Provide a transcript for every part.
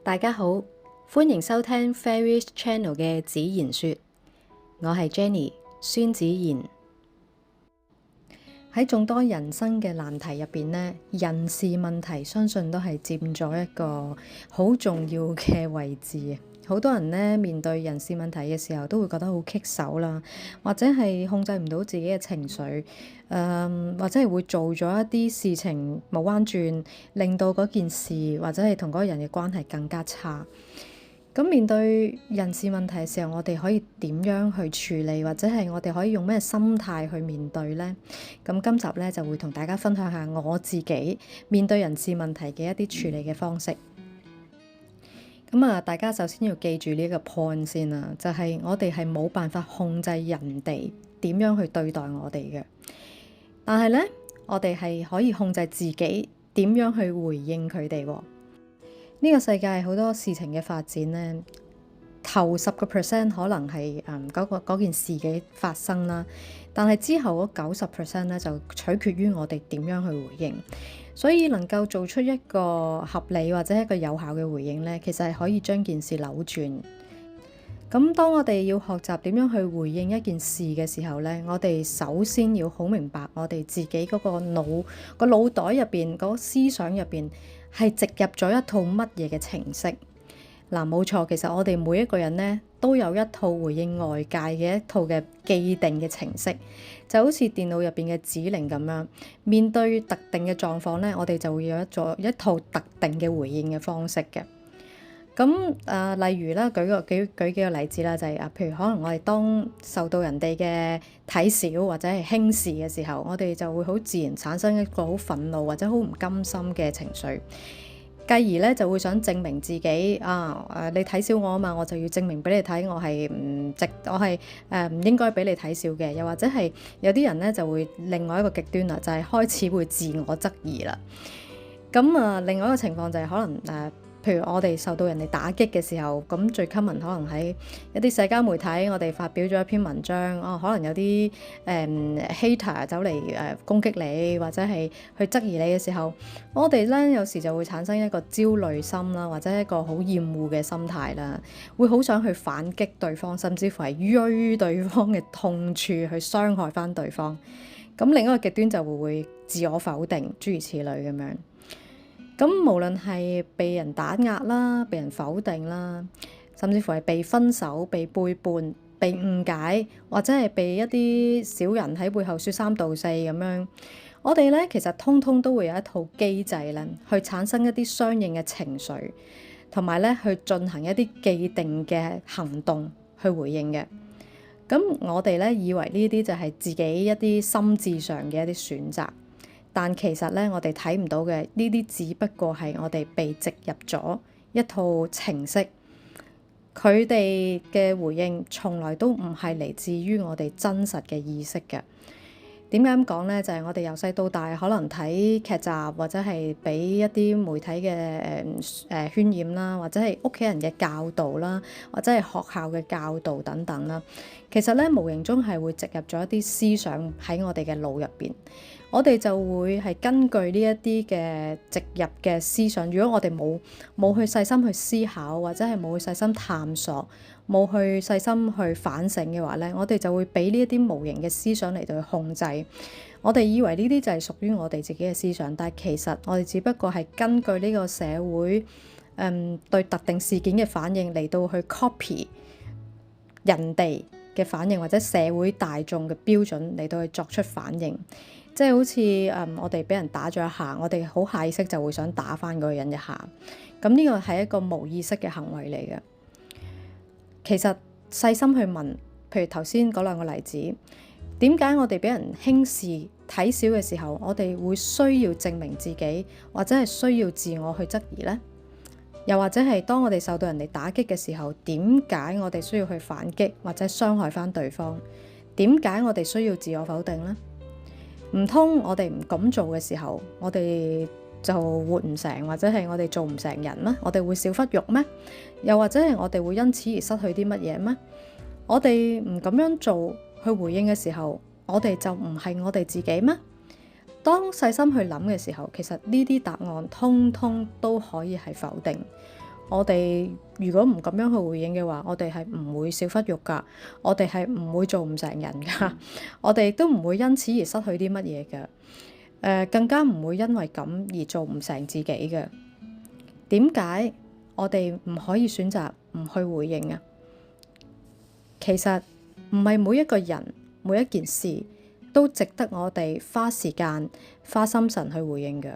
大家好，歡迎收聽 Fairies Channel 嘅子言說，我係 Jenny 孫子言。喺眾多人生嘅難題入邊呢，人事問題相信都係佔咗一個好重要嘅位置。好多人呢，面對人事問題嘅時候，都會覺得好棘手啦，或者係控制唔到自己嘅情緒，或者係會做咗一啲事情冇彎轉，令到嗰件事或者係同嗰個人嘅關係更加差。咁面對人事問題嘅時候，我哋可以點樣去處理，或者係我哋可以用咩心態去面對呢？咁今集咧就會同大家分享下我自己面對人事問題嘅一啲處理嘅方式。咁啊，大家首先要記住呢個 point 先啦，就係我哋係冇辦法控制人哋點樣去對待我哋嘅，但係咧我哋係可以控制自己點樣去回應佢哋。呢個世界好多事情嘅發展咧，頭10% 可能係嗰件事嘅發生啦，但係之後嗰90% 咧就取決於我哋點樣去回應。所以能夠做出一個合理或者一個有效嘅回應咧，其實係可以將件事扭轉。咁當我哋要學習點樣去回應一件事嘅時候咧，我哋首先要好明白我哋自己嗰個腦袋入邊嗰個思想入邊係植入咗一套乜嘢嘅程式。嗱，冇錯，其實我哋每一個人咧都有一套回應外界嘅一套嘅既定嘅程式，就好似電腦入邊嘅指令咁樣。面對特定嘅狀況咧，我哋就會有一套特定嘅回應嘅方式嘅。咁例如啦，舉幾個例子啦，就係譬如可能我哋當受到人哋嘅睇小或者係輕視嘅時候，我哋就會好自然產生一個好憤怒或者好唔甘心嘅情緒。繼而咧就會想證明自己你睇小我啊嘛，我就要證明俾你睇，我係唔應該俾你睇小嘅。又或者係有啲人咧就會另外一個極端啦，就係開始會自我質疑啦。咁另外一個情況就係可能譬如我哋受到人哋打擊嘅時候，咁最 common 可能喺一啲社交媒體，我哋發表咗一篇文章，可能有啲hater 走嚟攻擊你，或者係去質疑你嘅時候，我哋咧有時就會產生一個焦慮心啦，或者一個好厭惡嘅心態啦，會好想去反擊對方，甚至乎係錐對方嘅痛處去傷害翻對方。咁另一個極端就會自我否定，諸如此類咁樣。咁無論係被人打壓啦、被人否定啦，甚至乎係被分手、被背叛、被誤解，或者係被一啲小人喺背後説三道四咁樣，我哋咧其實通通都會有一套機制咧，去產生一啲相應嘅情緒，同埋咧去進行一啲既定嘅行動去回應嘅。咁我哋咧以為呢啲就係自己一啲心智上嘅一啲選擇。但其實咧，我哋睇唔到嘅呢啲，只不過係我哋被植入咗一套程式，佢哋嘅回應從來都唔係嚟自於我哋真實嘅意識嘅。點解咁講咧？就係我哋由細到大，可能睇劇集或者係俾一啲媒體嘅渲染啦，或者係屋企人嘅教導啦，或者係學校嘅教導等等啦。其實咧，無形中係會植入咗一啲思想喺我哋嘅腦入邊。我哋就會係根據呢一啲嘅植入嘅思想，如果我哋冇去細心去思考，或者係冇去細心探索，冇去細心去反省嘅話咧，我哋就會俾呢一啲無形嘅思想嚟到去控制。我哋以為呢啲就係屬於我哋自己嘅思想，但係其實我哋只不過係根據呢個社會對特定事件嘅反應嚟到去 copy 人哋嘅反應，或者社會大眾嘅標準嚟到去作出反應。即係好似我哋俾人打咗一下，我哋好下意識就會想打返嗰個人一下。咁呢個係一個無意識嘅行為嚟嘅。其實細心去問，譬如頭先嗰兩個例子，點解我哋俾人輕視睇小嘅時候，我哋會需要證明自己，或者係需要自我去質疑呢？又或者係當我哋受到人哋打擊嘅時候，點解我哋需要去反擊或者傷害返對方？點解我哋需要自我否定呢？唔通我哋唔咁做嘅時候，我哋就活唔成，或者係我哋做唔成人咩？我哋會少忽肉咩？又或者係我哋會因此而失去啲乜嘢咩？我哋唔咁樣做去回應嘅時候，我哋就唔係我哋自己咩？當細心去諗嘅時候，其實呢啲答案通通都可以係否定。我哋如果唔咁樣去回應嘅話，我哋係唔會少忽肉㗎，我哋係唔會做唔成人㗎，我哋都唔會因此而失去啲乜嘢嘅，更加唔會因為咁而做唔成自己嘅。點解我哋唔可以選擇唔去回應啊？其實唔係每一個人每一件事都值得我哋花時間花心神去回應嘅。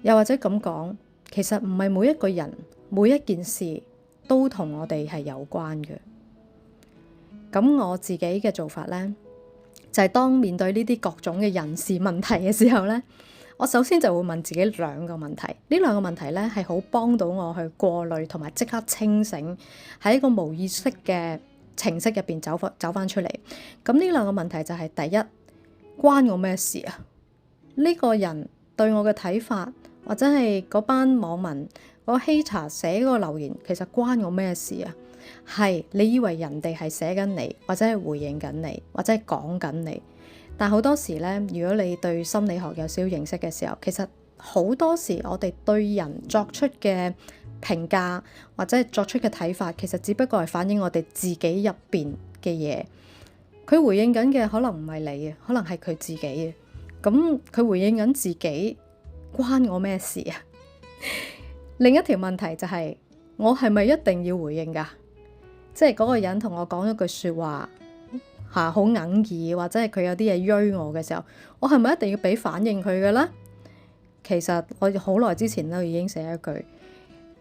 又或者咁講，其實唔係每一個人每一件事都同我哋係有關嘅。咁我自己嘅做法呢，就係當面對呢啲各種嘅人事問題嘅時候呢，我首先就會問自己兩個問題。呢兩個問題呢，係好幫到我去過濾同埋即刻清醒，喺一個無意識嘅程式入邊走翻出嚟。咁呢兩個問題就係第一，關我咩事啊？呢個人對我嘅睇法，或者係嗰班網民嗰個 hater 寫嗰個留言，其實關我咩事啊？係你以為人哋係寫緊你，或者係回應緊你，或者係講緊你，但好多時咧，如果你對心理學有少少認識嘅時候，其實好多時我哋對人作出嘅評價或者係作出嘅睇法，其實只不過係反映我哋自己入邊嘅嘢。佢回應緊嘅可能唔係你啊，可能係佢自己嘅。咁佢回應緊自己，關我咩事啊？另一條問題就係，我係咪一定要回應㗎？即係嗰個人同我講一句説話嚇，好哽耳，或者係佢有啲嘢鋥我嘅時候，我係咪一定要俾反應佢嘅咧？其實我好耐之前都已經寫一句，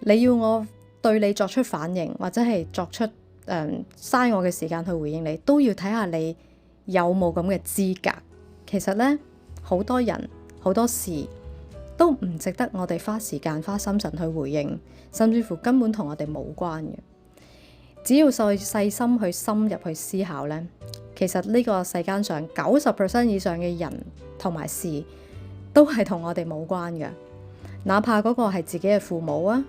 你要我對你作出反應，或者係作出嘥我嘅時間去回應你，都要睇下你有冇咁嘅資格。其實咧，好多人好多事都唔值得我哋花時間花心神去回應，甚至乎根本同我哋冇關嘅。只要細心去深入去思考咧，其實呢個世間上90% 以上嘅人同埋事都係同我哋冇關嘅。哪怕嗰個係自己嘅父母啊，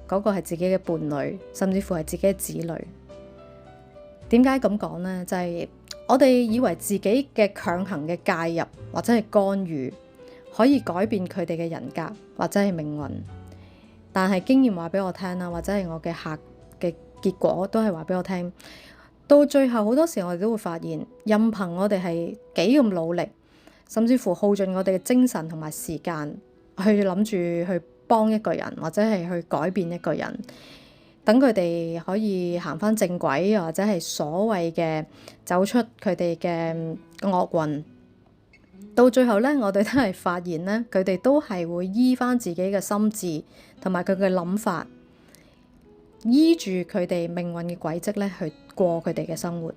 嗰個係自己嘅伴侶，甚至乎係自己嘅子女。點解咁講呢？就係我哋以為自己嘅強行嘅介入或者係干預可以改變佢哋嘅人格或者係命運，但係經驗話俾我聽啦，或者係我嘅客嘅結果都係話俾我聽，到最後好多時我哋都會發現，任憑我哋係幾咁努力，甚至乎耗盡我哋嘅精神同埋時間去諗住去幫一個人或者係去改變一個人，等佢哋可以行返正軌，或者係所謂嘅走出佢哋嘅惡運。到最後咧，我哋都係發現咧，佢哋都係會依返自己嘅心智同埋佢嘅諗法，依住佢哋命運嘅軌跡咧去過佢哋嘅生活。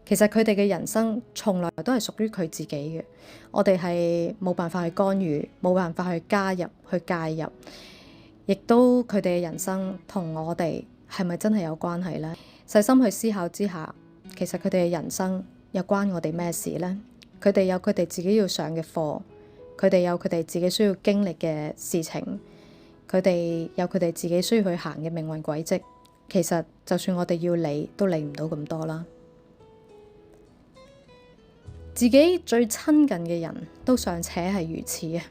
其實佢哋嘅人生從來都係屬於佢自己嘅，我哋係冇辦法去干預，冇辦法去加入去介入，亦都佢哋嘅人生同我哋係咪真係有關係呢？細心去思考之下，其實佢哋嘅人生又關我哋咩事呢？佢哋有佢哋自己要上嘅課，佢哋有佢哋自己需要經歷嘅事情，佢哋有佢哋自己需要去行嘅命運軌跡。其實就算我哋要理，都理唔到咁多啦。自己最親近嘅人都尚且係如此啊，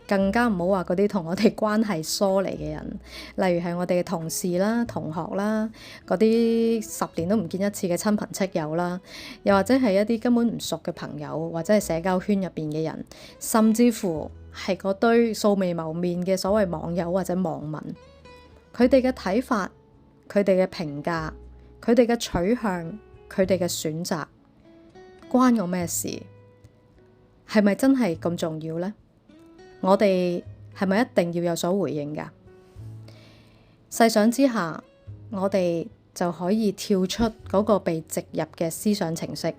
更加唔好話嗰啲同我哋關係疏離嘅人，例如係我哋嘅同事啦、同學啦，嗰啲10年都唔見一次嘅親朋戚友啦，又或者係一啲根本唔熟嘅朋友，或者係社交圈入邊嘅人，甚至乎係嗰堆素未謀面嘅所謂網友或者網民，佢哋嘅睇法、佢哋嘅評價、佢哋嘅取向、佢哋嘅選擇，關我咩事？係咪真係咁重要呢？我哋係咪一定要有所回應㗎？細想之下，我哋就可以跳出嗰個被植入嘅思想程式，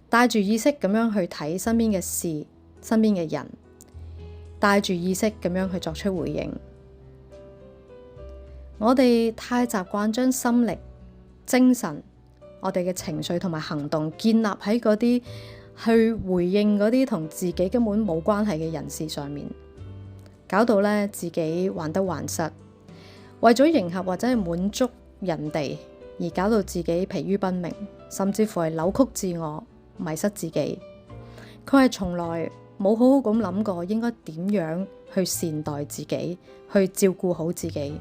帶住意識咁樣去睇身邊嘅事、身邊嘅人，帶住意識咁樣去作出回應。我哋太習慣將心力、精神、我哋嘅情緒同埋行動建立喺嗰啲去回應嗰啲同自己根本冇關係嘅人事上面，搞到咧自己患得患失，為咗迎合或者係滿足人哋而搞到自己疲於奔命，甚至乎係扭曲自我、迷失自己。佢係從來冇好好咁諗過應該點樣去善待自己，去照顧好自己。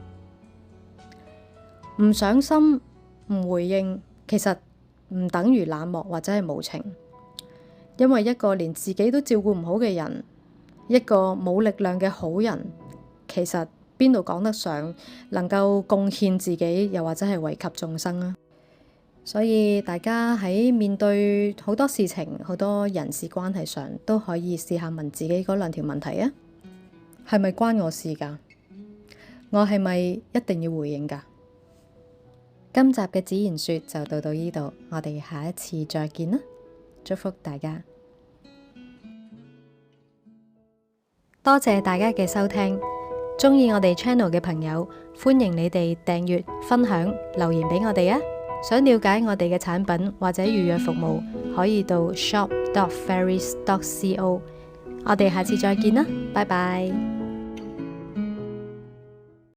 唔上心、唔回應，其實唔等於冷漠或者係無情。因為一個連自己都照顧唔好嘅人，一個冇力量嘅好人，其實邊度講得上能夠貢獻自己，又或者係惠及眾生啊？所以大家喺面對好多事情、好多人事關係上，都可以試下問自己嗰2條問題啊。係咪關我事㗎？我係咪一定要回應㗎？今集嘅只言說就到呢度，我哋下一次再見啦！祝福大家，多謝大家嘅收聽。鍾意我哋 channel 嘅朋友，歡迎你哋訂閱、分享、留言俾我哋啊！想了解我哋嘅產品或者預約服務，可以到 shop.fairies.co。我哋下次再見啦，拜拜。